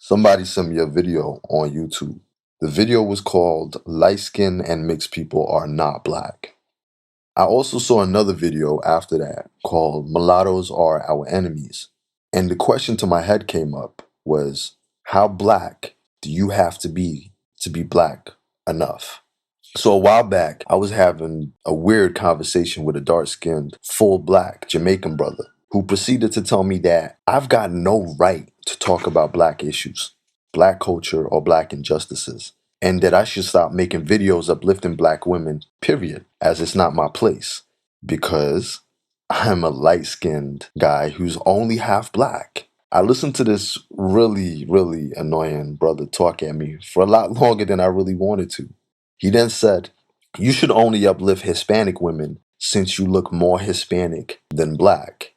Somebody sent me a video on YouTube. The video was called Light Skin and Mixed People Are Not Black. I also saw another video after that called Mulattoes Are Our Enemies. And the question to my head came up was, how black do you have to be black enough? So a while back, I was having a weird conversation with a dark-skinned, full black Jamaican brother who proceeded to tell me that I've got no right to talk about black issues, black culture, or black injustices, and that I should stop making videos uplifting black women, period, as it's not my place, because I'm a light-skinned guy who's only half black. I listened to this really, really annoying brother talk at me for a lot longer than I really wanted to. He then said, "You should only uplift Hispanic women since you look more Hispanic than black."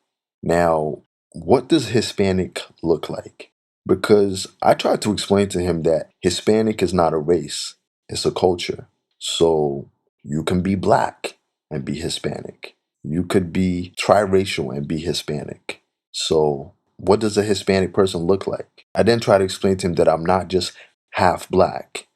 Now, what does Hispanic look like? Because I tried to explain to him that Hispanic is not a race, it's a culture. So you can be black and be Hispanic. You could be triracial and be Hispanic. So, what does a Hispanic person look like? I then tried to explain to him that I'm not just half black.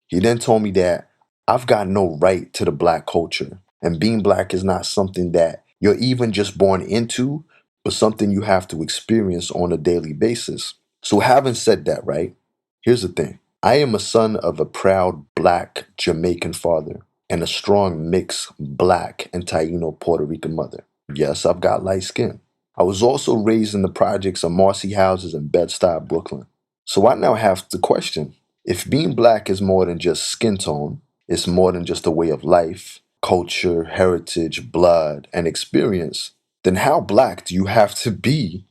He then told me that I've got no right to the black culture, and being black is not something that you're even just born into, but something you have to experience on a daily basis. So, having said that, right, here's the thing. I am a son of a proud black Jamaican father and a strong mixed black and Taino Puerto Rican mother. Yes, I've got light skin. I was also raised in the projects of Marcy houses in Bed-Stuy, Brooklyn. So I now have to question, if being black is more than just skin tone, it's more than just a way of life, culture, heritage, blood, and experience, then how black do you have to be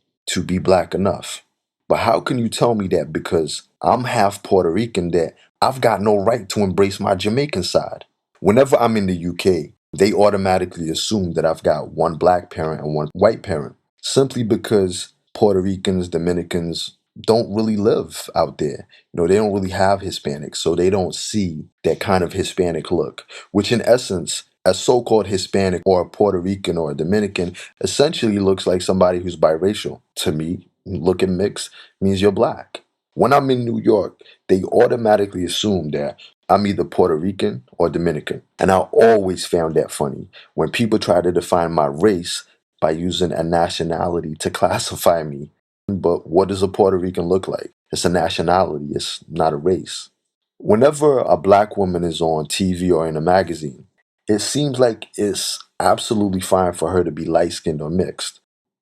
black enough? But how can you tell me that because I'm half Puerto Rican that I've got no right to embrace my Jamaican side? Whenever I'm in the UK, they automatically assume that I've got one black parent and one white parent, simply because Puerto Ricans, Dominicans don't really live out there. They don't really have Hispanics, so they don't see that kind of Hispanic look, which in essence, a so-called Hispanic or a Puerto Rican or a Dominican essentially looks like somebody who's biracial. To me, looking mixed means you're black. When I'm in New York, they automatically assume that I'm either Puerto Rican or Dominican. And I always found that funny when people try to define my race by using a nationality to classify me. But what does a Puerto Rican look like? It's a nationality, it's not a race. Whenever a black woman is on TV or in a magazine, it seems like it's absolutely fine for her to be light skinned or mixed.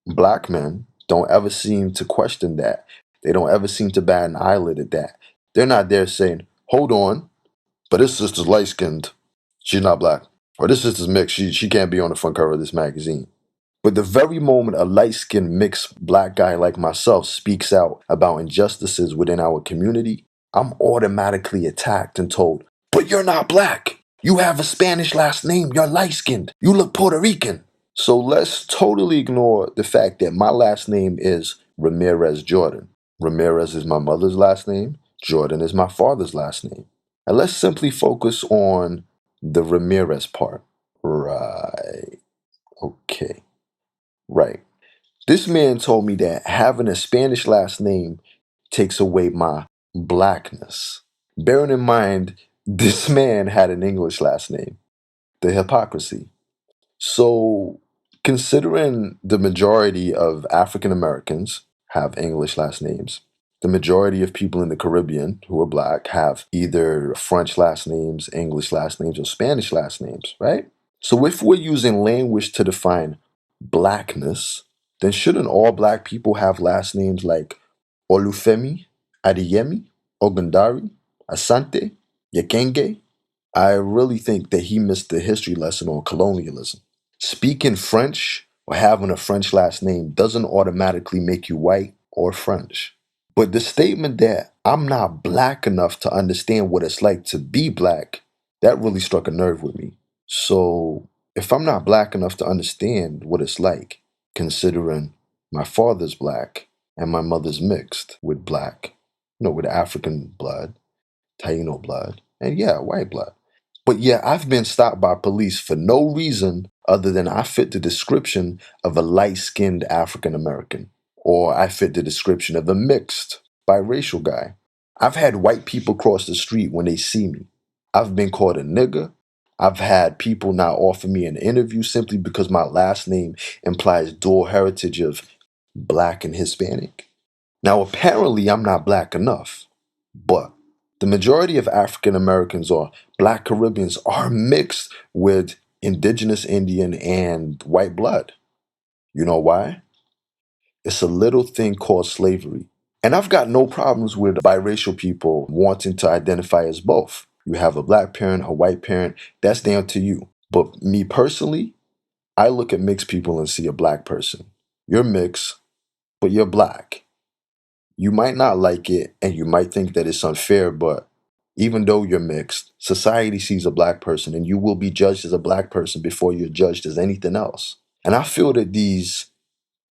Black men don't ever seem to question that. They don't ever seem to bat an eyelid at that. They're not there saying, hold on, but this sister's light skinned. She's not black. Or this sister's mixed. She can't be on the front cover of this magazine. But the very moment a light skinned mixed black guy like myself speaks out about injustices within our community, I'm automatically attacked and told, but you're not black. You have a Spanish last name. You're light skinned. You look Puerto Rican. So let's totally ignore the fact that my last name is Ramirez-Jordan. Ramirez is my mother's last name. Jordan is my father's last name. And let's simply focus on the Ramirez part. Right. Okay. Right. This man told me that having a Spanish last name takes away my blackness. Bearing in mind, this man had an English last name. The hypocrisy. So, considering the majority of African Americans have English last names, the majority of people in the Caribbean who are black have either French last names, English last names, or Spanish last names, right? So, if we're using language to define blackness, then shouldn't all black people have last names like Olufemi, Adeyemi, Ogundari, Asante, Yakenge? I really think that he missed the history lesson on colonialism. Speaking French or having a French last name doesn't automatically make you white or French. But the statement that I'm not black enough to understand what it's like to be black, that really struck a nerve with me. So, if I'm not black enough to understand what it's like, considering my father's black and my mother's mixed with black, with African blood, Taino blood, and yeah, white blood. But yeah, I've been stopped by police for no reason other than I fit the description of a light skinned African American, or I fit the description of a mixed biracial guy. I've had white people cross the street when they see me. I've been called a nigger. I've had people not offer me an interview simply because my last name implies dual heritage of black and Hispanic. Now, apparently, I'm not black enough, but the majority of African Americans or black Caribbeans are mixed with indigenous Indian and white blood. You know why? It's a little thing called slavery. And I've got no problems with biracial people wanting to identify as both. You have a black parent, a white parent, that's down to you. But me personally, I look at mixed people and see a black person. You're mixed, but you're black. You might not like it and you might think that it's unfair, but even though you're mixed, society sees a black person and you will be judged as a black person before you're judged as anything else. And I feel that these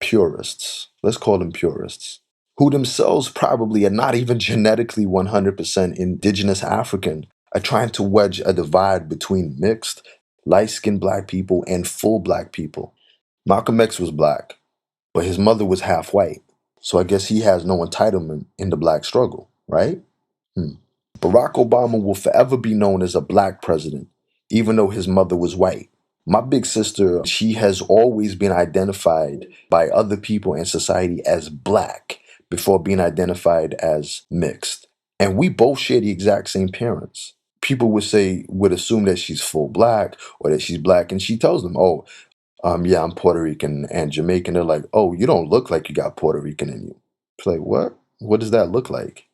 purists, let's call them purists, who themselves probably are not even genetically 100% indigenous African, are trying to wedge a divide between mixed, light-skinned black people and full black people. Malcolm X was black, but his mother was half white. So I guess he has no entitlement in the black struggle, right? Hmm. Barack Obama will forever be known as a black president, even though his mother was white. My big sister, she has always been identified by other people in society as black before being identified as mixed. And we both share the exact same parents. People would assume that she's full black or that she's black, and she tells them, oh, yeah, I'm Puerto Rican and Jamaican. They're like, oh, you don't look like you got Puerto Rican in you. It's like, what? What does that look like?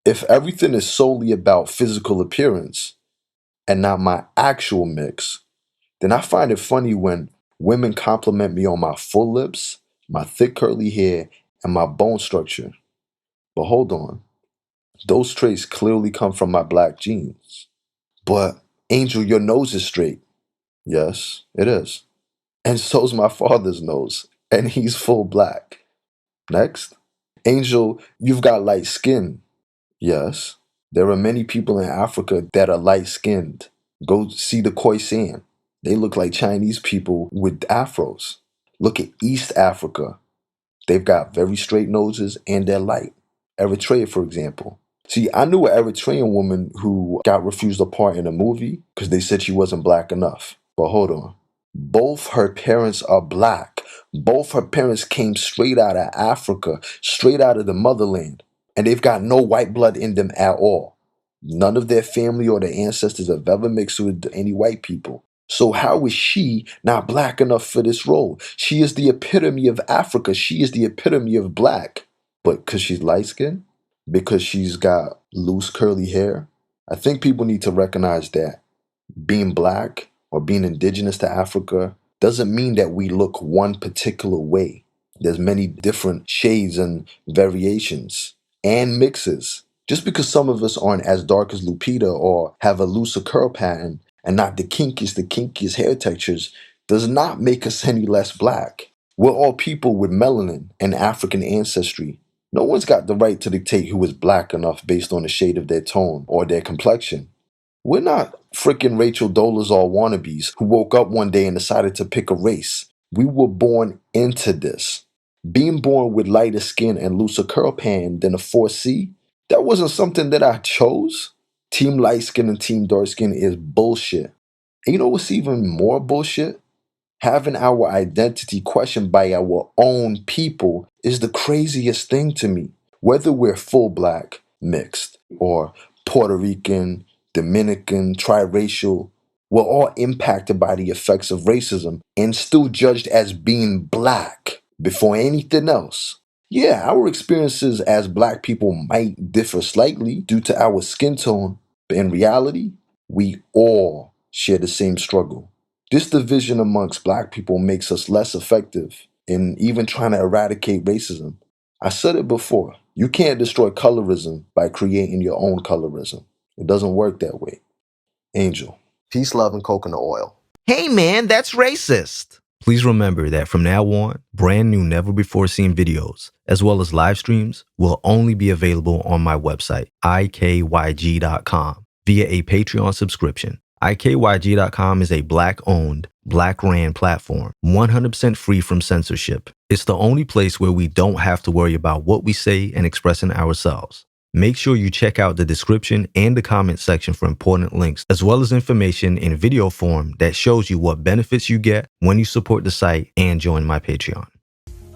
If everything is solely about physical appearance and not my actual mix, then I find it funny when women compliment me on my full lips, my thick curly hair, and my bone structure. But hold on, those traits clearly come from my black genes. But Angel, your nose is straight. Yes, it is. And so's my father's nose, and he's full black. Next. Angel, you've got light skin. Yes. There are many people in Africa that are light skinned. Go see the Khoisan. They look like Chinese people with afros. Look at East Africa. They've got very straight noses and they're light. Eritrea, for example. See, I knew an Eritrean woman who got refused a part in a movie because they said she wasn't black enough. But hold on. Both her parents are black. Both her parents came straight out of Africa, straight out of the motherland. And they've got no white blood in them at all. None of their family or their ancestors have ever mixed with any white people. So how is she not black enough for this role? She is the epitome of Africa. She is the epitome of black. But because she's light skinned? Because she's got loose curly hair? I think people need to recognize that being black or being indigenous to Africa doesn't mean that we look one particular way. There's many different shades and variations and mixes. Just because some of us aren't as dark as Lupita or have a looser curl pattern and not the kinkiest hair textures does not make us any less black. We're all people with melanin and African ancestry. No one's got the right to dictate who is black enough based on the shade of their tone or their complexion. We're not freaking Rachel Dolezal wannabes who woke up one day and decided to pick a race. We were born into this. Being born with lighter skin and looser curl pattern than a 4C, that wasn't something that I chose. Team light skin and team dark skin is bullshit. And you know what's even more bullshit? Having our identity questioned by our own people is the craziest thing to me. Whether we're full black, mixed, or Puerto Rican, Dominican, triracial, we're all impacted by the effects of racism and still judged as being black before anything else. Yeah, our experiences as black people might differ slightly due to our skin tone, but in reality, we all share the same struggle. This division amongst black people makes us less effective in even trying to eradicate racism. I said it before, you can't destroy colorism by creating your own colorism. It doesn't work that way. Angel. Peace, love, and coconut oil. Hey man, that's racist. Please remember that from now on, brand new never before seen videos, as well as live streams, will only be available on my website, ikyg.com, via a Patreon subscription. IKYG.com is a Black-owned, Black-ran platform, 100% free from censorship. It's the only place where we don't have to worry about what we say and expressing ourselves. Make sure you check out the description and the comment section for important links, as well as information in video form that shows you what benefits you get when you support the site and join my Patreon.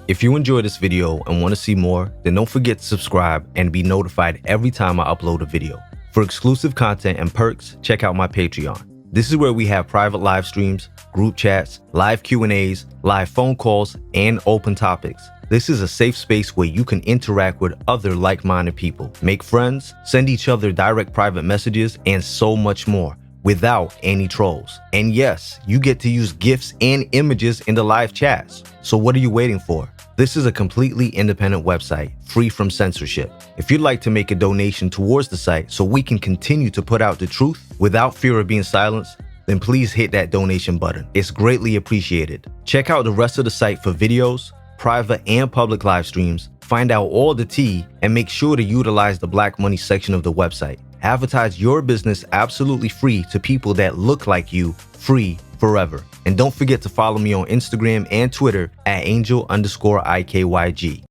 If you enjoyed this video and want to see more, then don't forget to subscribe and be notified every time I upload a video. For exclusive content and perks, check out my Patreon. This is where we have private live streams, group chats, live Q&As, live phone calls, and open topics. This is a safe space where you can interact with other like-minded people, make friends, send each other direct private messages, and so much more without any trolls. And yes, you get to use GIFs and images in the live chats. So what are you waiting for? This is a completely independent website, free from censorship. If you'd like to make a donation towards the site so we can continue to put out the truth without fear of being silenced, then please hit that donation button. It's greatly appreciated. Check out the rest of the site for videos, private and public live streams, find out all the tea, and make sure to utilize the Black Money section of the website. Advertise your business absolutely free to people that look like you, free forever. And don't forget to follow me on Instagram and Twitter at Angel_IKYG.